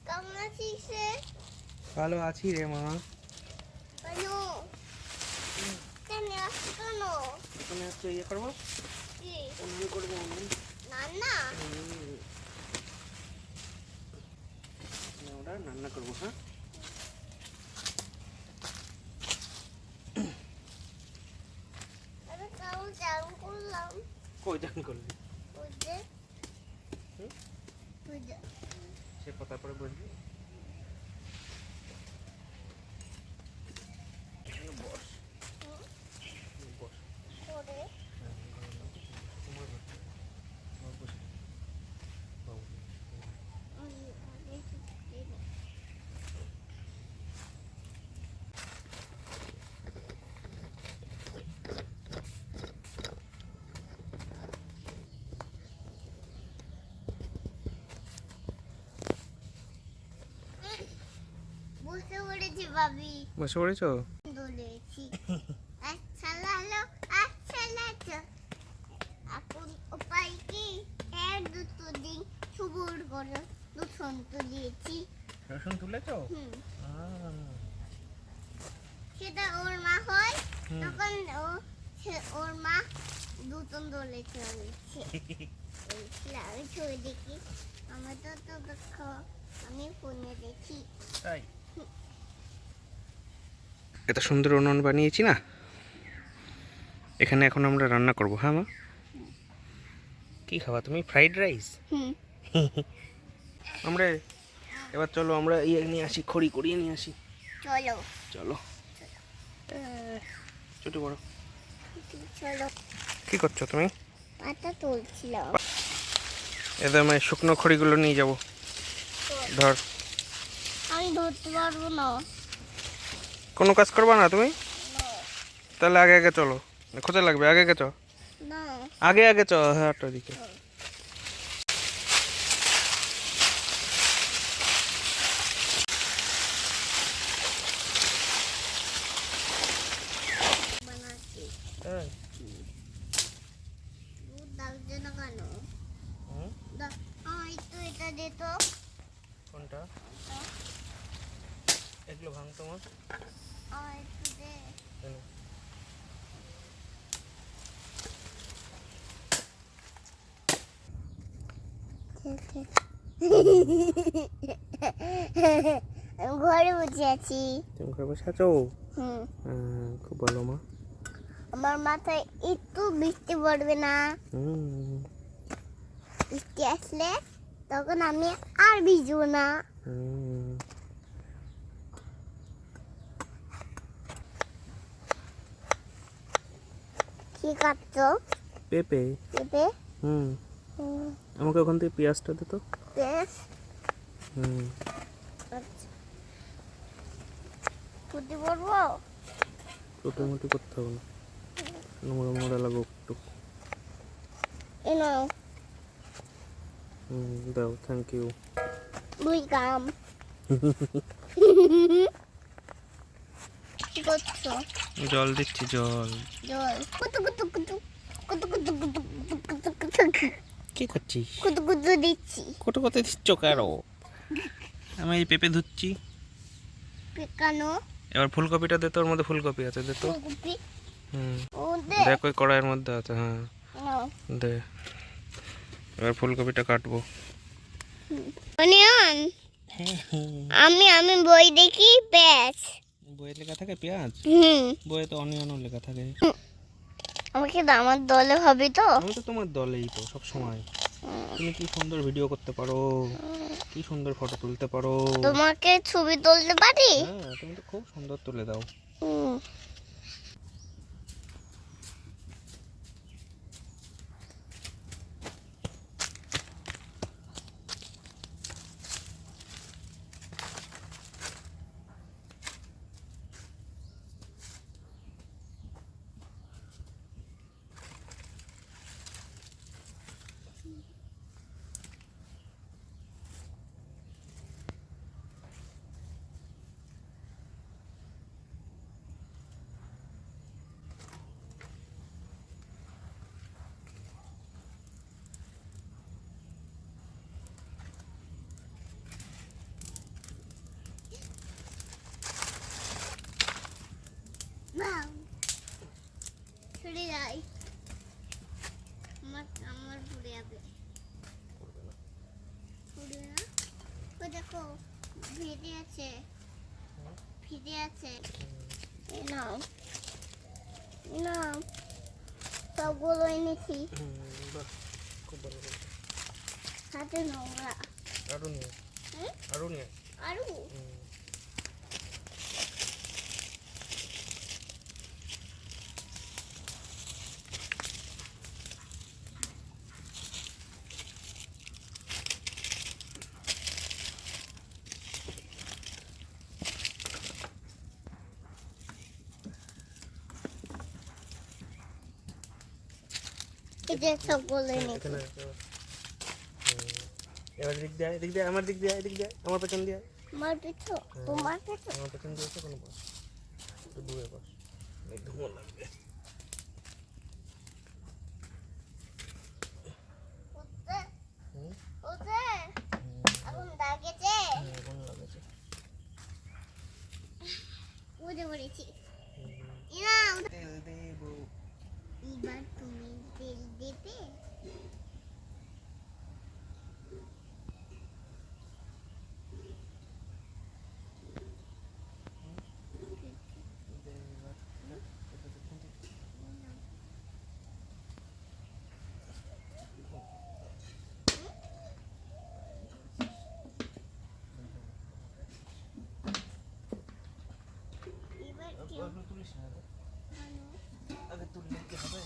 কেমন আছিস রে? ভালো আছি রে মা। কেন কেন আসছো কেন? এখানে হচ্ছে ইয়ে করবো, কি উনুন করবো, উনুন। রান্না? ওটা রান্না করবো। হ্যাঁ, আমি কেমন চান করলাম? কই জান করবি? ওই যে হুম? ওই যে সে কথা পরে বলবি। বস বস। করে তোমার বস। বসে পড়েছি ভাবি। বসে পড়েছো? দোলেছি আচ্ছা লালো আচ্ছা লালো। এখন উপায় কি? দুটো দিন সুবুর করে দুশন তুলিয়েছি। রসুন তুলেছো? সেটা ওর মা হয় তখন ওর মা দুজন দোলেছে আমি ছবি দেখি। আমার তো দেখো আমি ফোনে দেখি। তাই এত সুন্দর উনুন বানিয়েছি না, এখানে এখন আমরা রান্না করবো। হ্যাঁ মা, কি খাবা তুমি? Fried rice? আমরা এবার চলো আমরা ইয়ে নিয়ে আসি, খড়ি করিয়ে নিয়ে আসি। চলো চলো ছোট বড়। চলো। কি করছো তুমি? পাতা তুলছিলাম। এদের মানে শুকনো খড়িগুলো নিয়ে যাবো। ধর, আমি ধরতে পারবো না। কোনো কাজ করবা না তুমি? না তাহলে আগে আগে চলো, কোথায় লাগবে? আগে আগে চ, না আগে আগে চ। হ্যাঁ, একটা দিকে। বানাচ্ছি। হ্যাঁ। দুধ লাগছে না কেন? হুম? একটু এটা দে তো। কোনটা? এগুলো ভাঙ তোমার। একটু দে। আমি ঘরে বসে আছি। তুমি ঘরে বসে আছো? খুব ভালো মা। আমার মাথায় একটু বৃষ্টি পড়বে না। বৃষ্টি আসলে তখন আমি আর ভিজবো না। কি কাটছো? পেঁপে। পেঁপে? আমাকে ওখান থেকে পেঁয়াজটা দে তো। পেঁয়াজ? আচ্ছা, কুটি পড়বো? মোটামুটি করতে হবে না, নোংরা মোড়া লাগো একটু। নাও। দাও, থ্যাংক ইউ। ওয়েলকাম। কি করছো? জল দিচ্ছি, জল। জল কুতু কুতু কুতু কুতু কুতু কুতু কুতু কুতু কি করছিস? কুতু কুতু দিচ্ছি। কত কত দিচ্ছ কেন? আমি এই পেঁপে ধুচ্ছি। কেন? এবার ফুলকপিটা দে, তোর মধ্যে ফুলকপি আছে, দে তো। ফুলকপি? ও দে। দেখ ওই কড়াইয়ের মধ্যে আছে। হ্যাঁ নাও। দে, এবার ফুলকপিটা কাটবো। অনিয়ন? আমি আমি বই দেখি পেঁয়াজ। বইয়ে লেখা থাকে পেঁয়াজ? বইয়ে তো অনিয়নও লেখা থাকে। আমাকে আমার দলে হবে তো? আমি তো তোমার দলেই তো সব সময়। তুমি কি সুন্দর ভিডিও করতে পারো, কি সুন্দর ফটো তুলতে পারো। তোমাকে ছবি তুলতে পারি? হ্যাঁ, তুমি তো খুব সুন্দর তুলে দাও। তো ভিজে আছে, ভিজে আছে। এই নাও, নাও, সবগুলো এনেছি। বাহ, খুব ভালো করেছো। হাতে নোংরা। আরো নিয়ে হুম? আরো নিয়ে আরো এই যে সবগুলো এনেছি। এখানে আছে। এবার দিক দিয়ে আয়, দিক দিয়ে আয়, আমার দিক দিয়ে আয়, দিক দিয়ে আয়, আমার পেছন দিয়ে আয়। আমার পিছু, তোমার পিছু। আমার পেছন দিয়ে এসে কোনো বস, একটু দূরে বস, এই ধুমো লাগবে। উঠছে, হুম? উঠছে। এখন দাগেছে। এখন লাগেছে। উঠে পড়েছি। না, তেল দেবো। এবার তুমি তেল দেবে। এবার কি ওগুলো তুলিস না আগে। আগে তুললে কি হবে?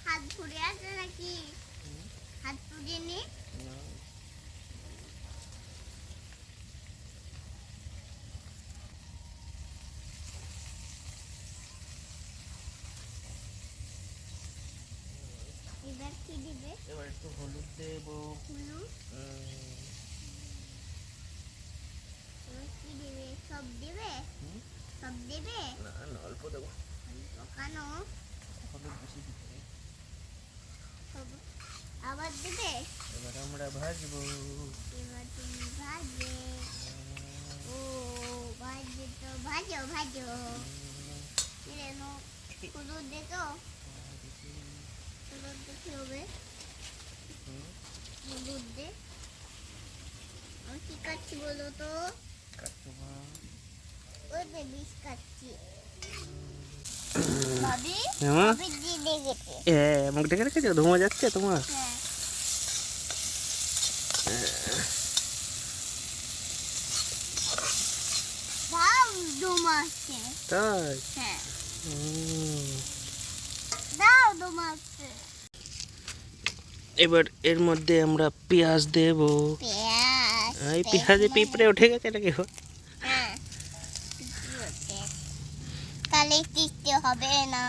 হাত ঘুরে আছে নাকি? হাত পুড়ে নে। এবার কি দিবে? এবার একটু হলুদ দেবো। হলুদ। এবার কি দিবে? সব দিবে? সব দিবে? না না, অল্প দেবো। কেন? হলুদ বেশি দিতে নেই। সব- আবার দিবে? এবার আমরা ভাজবো। এবার তুমি ভাজবে। ও ভাজবে তো ভাজো ভাজো। কেন হলুদ দে তো? হলুদ দে কি হবে? হলুদ দে। আমি কি কাটছি বলো তো? কাটবো না। ওই যে বিষ কাটছি। ভাবি হ্যাঁ ভাবি দিয়ে দেখেছে। মুখ দেখে রেখেছো, ধোঁয়া যাচ্ছে তোমার? হ্যাঁ। দাও ডোমাচ্ছে। তাই? হ্যাঁ। হুম। দাও ডোমাচ্ছে। এবার এর মধ্যে আমরা পেঁয়াজ দেব। পেঁয়াজ। এই পেঁয়াজে পিঁপড়ে উঠে গেছে নাকি? হ্যাঁ। তাহলে দিতে হবে না।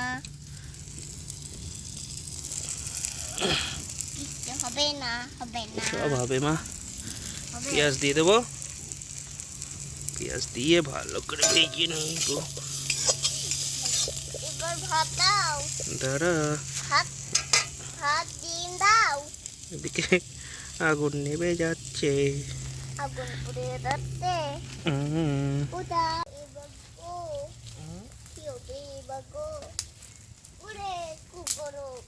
দিতে হবে না, হবে না। সব হবে মা। হবে। পেঁয়াজ দিয়ে দেবো। পেঁয়াজ দিয়ে ভালো করে ভেজে নিব। এবার ভাত দাও। দাঁড়া, ভাত, ভাত ডিম দাও। এদিকে আগুন নেমে যাচ্ছে। আগুন পুড়ে যাচ্ছে। হুম। ওটা এবার গো কি হবে এবার গো? উড়ে খুব গরম।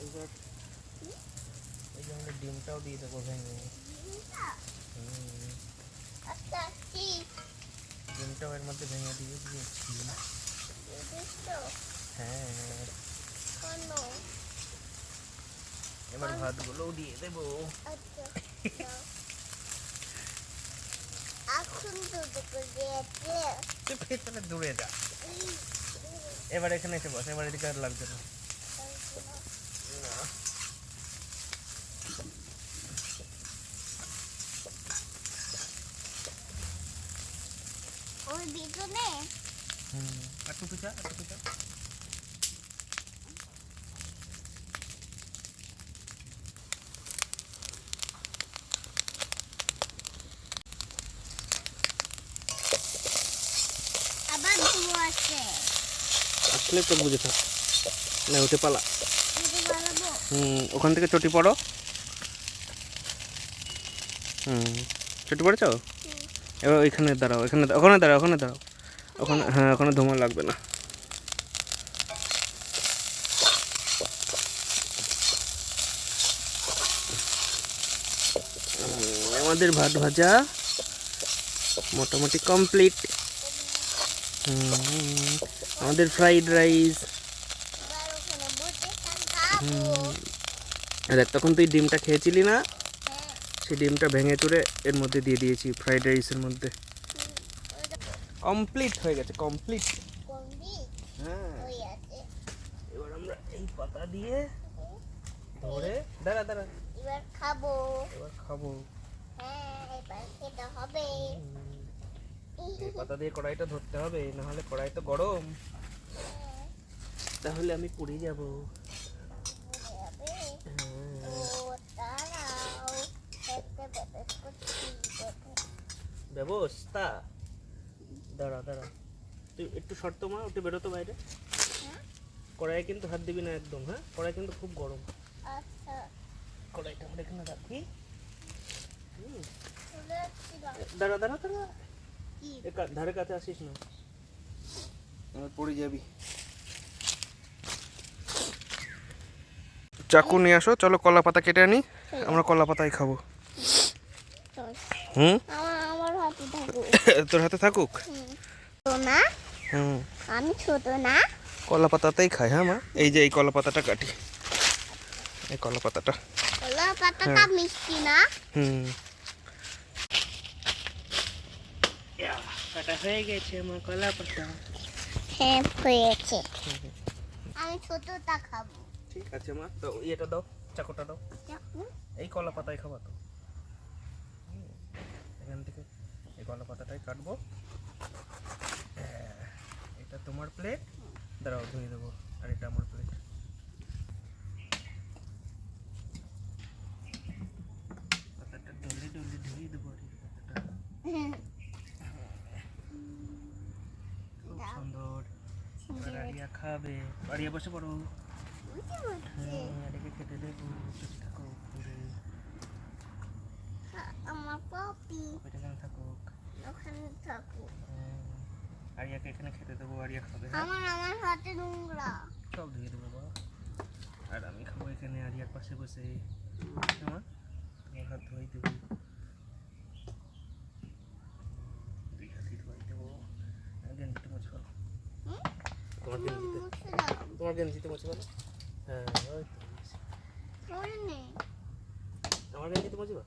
এবার এই যে আমরা ডিমটাও দিয়ে দেবো ভেঙে। আচ্ছা কি ডিমটাও এর মধ্যে ভেঙে দিয়ে দিয়েছি। বুঝছো? হ্যাঁ, কেন? এবার ভাতগুলোও দিয়ে দেবো। আচ্ছা দাও। এখন তো দেখো দিয়েছে। তুই পেছনে দূরে যা। এবার এখানে এসে বস, এবার এদিকে আর লাগবে না। না। তো নে আর টুপি চা আবার ধুলো আছে আসলে তো বুঝে থাক না উঠে পালা যদি বানাবো ওখান থেকে চটি পড়ো চটি পড়েছ এবার ওইখানে দাঁড়াও ওখানে দাঁড়াও ওখানে হ্যাঁ ওখানে ধোঁয়া লাগবে না আমাদের ভাত ভাজা মোটামুটি কমপ্লিট আমাদের ফ্রাইড রাইস এবার ওখানে বসে খাবো দেখ তখন তুই ডিমটা খেয়েছিলি না হ্যাঁ সেই ডিমটা ভেঙে চুরে এর মধ্যে দিয়ে দিয়েছি ফ্রাইড রাইসের মধ্যে কমপ্লিট হয়ে গেছে কমপ্লিট কমবি হ্যাঁ ওই আছে এবার আমরা এই পাতা দিয়ে ধরে দাঁড়া এবার খাবো এবার খাবো হ্যাঁ এবার খেতে হবে এই পাতা দিয়ে কড়াইটা ধরতে হবে না হলে কড়াই তো গরম তাহলে আমি পুড়ে যাব ব্যবস্থা দাঁড়া তুই একটু শর্ত মা একটু বেরোতো বাইরে কড়াইয়ে কিন্তু হাত দিবি না একদম হ্যাঁ কড়াই কিন্তু খুব গরম আচ্ছা কড়াইটা আমরা এখানে রাখি চলে যাচ্ছি না। দাঁড়া কি ধারে কাছে আসিস না এবার পড়ে যাবি চাকু নিয়ে আসো চলো কলা পাতা কেটে আনি আমরা কলা পাতাই খাবো আমার হাতে থাকুক তোর হাতে থাকুক তো না হুম আমি ছোট না কলা পাতাতেই খাই হ্যাঁ মা এই যে এই কলা পাতাটা কাটি এই কলা পাতাটা কলা পাতাটা মিষ্টি না কাটা হয়ে গেছে আমার কলা পাতা হ্যাঁ হয়েছে আমি ছোটটা খাবো ঠিক আছে মা তো এটা দাও চাকুটা দাও এই কলা পাতায় খাবা তো এখান থেকে এই কলা পাতাটাই কাটবো এটা তোমার প্লেট দাঁড়াও ধুয়ে দেবো আর এটা আমার প্লেট পাতাটা ডলে ধুয়ে দেবো আর এই পাতাটা খুব সুন্দর এবার আরিয়া খাবে আরিয়া বসে পড়ো আরিয়াকে খেতে দেবো চুপ থাকো ঘুরে আমার পপি ওইটা এখানে থাকুক ওখানে থাকুক আরিয়াকে এখানে খেতে দেবো আরিয়া খাবে আমার হাতে নোংরা সব ধুয়ে দেবো বাবা আর আমি খাবো এখানে আরিয়ার পাশে বসে তোমার হাত ধুয়ে দেবো দুই হাতই ধুয়ে দেবো গেঞ্জিতে মুছে ফেলো তোমার গেঞ্জিতে মুছে ফেলো হ্যাঁ ওই তো আমার গেঞ্জিতে মুছে ফেলো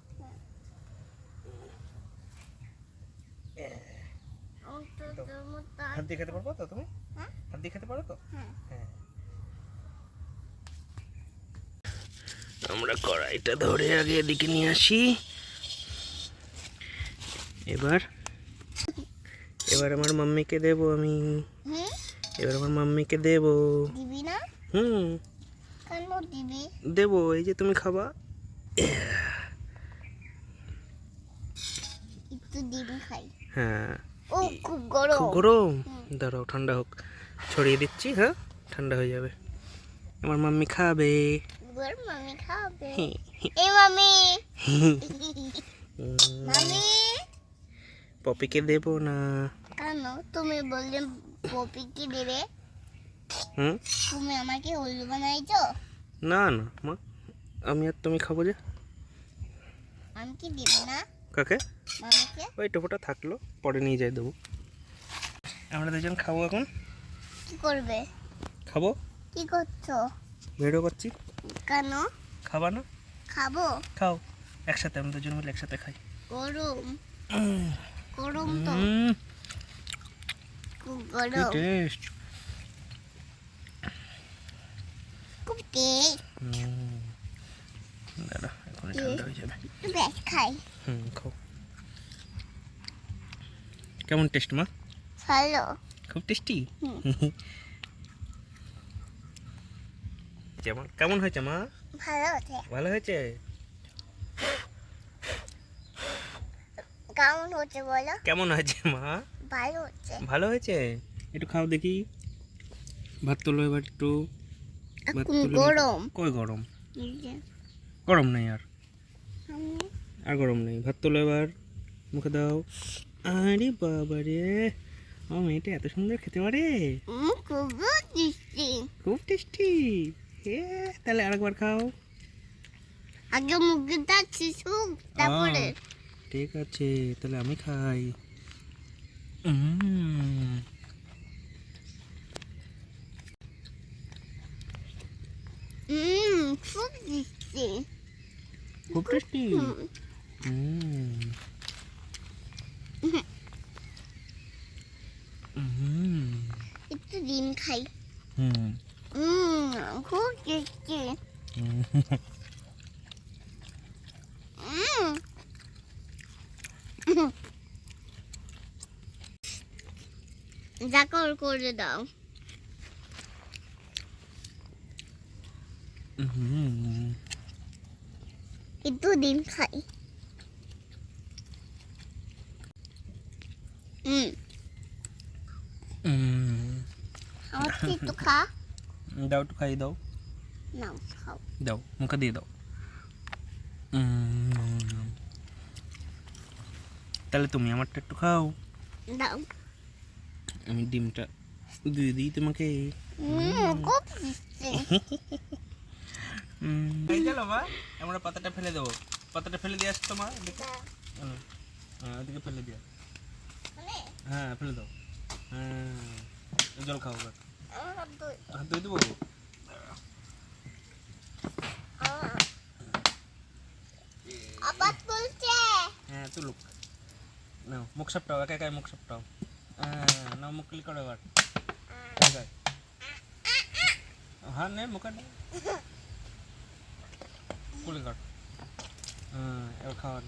হাত দিয়ে খেতে পারবো তো তুমি হাত দিয়ে খেতে পারো তো হ্যাঁ আমরা কড়াইটা ধরে আগে এদিকে নিয়ে আসি এবার আমার মাম্মিকে দেবো আমি এবার আমার মাম্মিকে দেবো দিবি না কেন দিবি দেবো এই যে তুমি খাবা একটু দিবি খাই হ্যাঁ ও খুব গরম খুব গরম দাঁড়াও ঠান্ডা হোক ছড়িয়ে দিচ্ছি হ্যাঁ ঠান্ডা হয়ে যাবে আমার মাম্মি খাবে এবার মামি খাবে এই মামি মামি পপিকে দেবো না কেন তুমি বললে পপি কি দেবে তুমি আমাকে উল্লু বানাইছো না মা আমি আর তুমি খাবো যে আমি কি দিবি না কাকে মামিকে ওই টোপোটা থাকলো পরে নিয়ে যাই দেবো আমরা দুজন খাবো এখন কি করবে খাবো কি করছো ভিডিও করছি কেন খাবা না খাবো খাও একসাথে আমরা দুজন মিলে একসাথে খাই গরম গরম তো খুব কি গরম টেস্ট খুব টেস্ট দাঁড়া এখন ঠান্ডা হয়ে যাবে বেশ খাই খাও কেমন টেস্ট মা ভালো খুব টেস্টি হুম। কেমন হয়েছে মা? ভালো আছে ভালো হয়েছে? কেমন হচ্ছে বলো কেমন হয়েছে মা? ভালো হচ্ছে ভালো হয়েছে? একটু খাও দেখি। ভাত তোলো এবার একটু। ভাত এখন তুলে গরম কই গরম? এই যে, গরম নেই আর। সামনে। আর গরম নেই। ভাত তোলো এবার। মুখে দাও। আরে বাবা রে, আমার মেয়েটা এত সুন্দর খেতে পারে। খুব টেস্টি খুব টেস্টি। হে, তাহলে আরেকবার খাও। আগে মুখে যাচ্ছি সুপ তারপরে ঠিক আছে, তাহলে আমি খাই। উম, খুব টেস্টি খুব টেস্টি। হুম, একটু ডিম খাই খুব টেস্টি জাকর করে দাও একটু ডিম খাই আমার একটু খা দাও, একটু খাইয়ে দাও। নাও খাও দাও, মুখে দিয়ে দাও। তাহলে তুমি আমারটা একটু খাও। দাও আমি ডিমটা দিয়ে দিই তোমাকে। খুব টেস্টি এই চলো মা, আমরা পাতাটা ফেলে দেবো। পাতাটা ফেলে দিয়ে আসতো মা, দেখো। হ্যাঁ, ওদিকে ফেলে দিও। হ্যাঁ, ফেলে দাও। হ্যাঁ, জল খাও এবার। হাত ধুয়ে দেবো। আবার বলছে হ্যাঁ, তুলুক। নাও, মুখ সাপটাও, একা একাই মুখ সাপটাও। নাও, মুখ ক্লিক করো এবার। একাই। হ্যাঁ, নে মুখে নে। কুলি কর। এবার খাওয়ার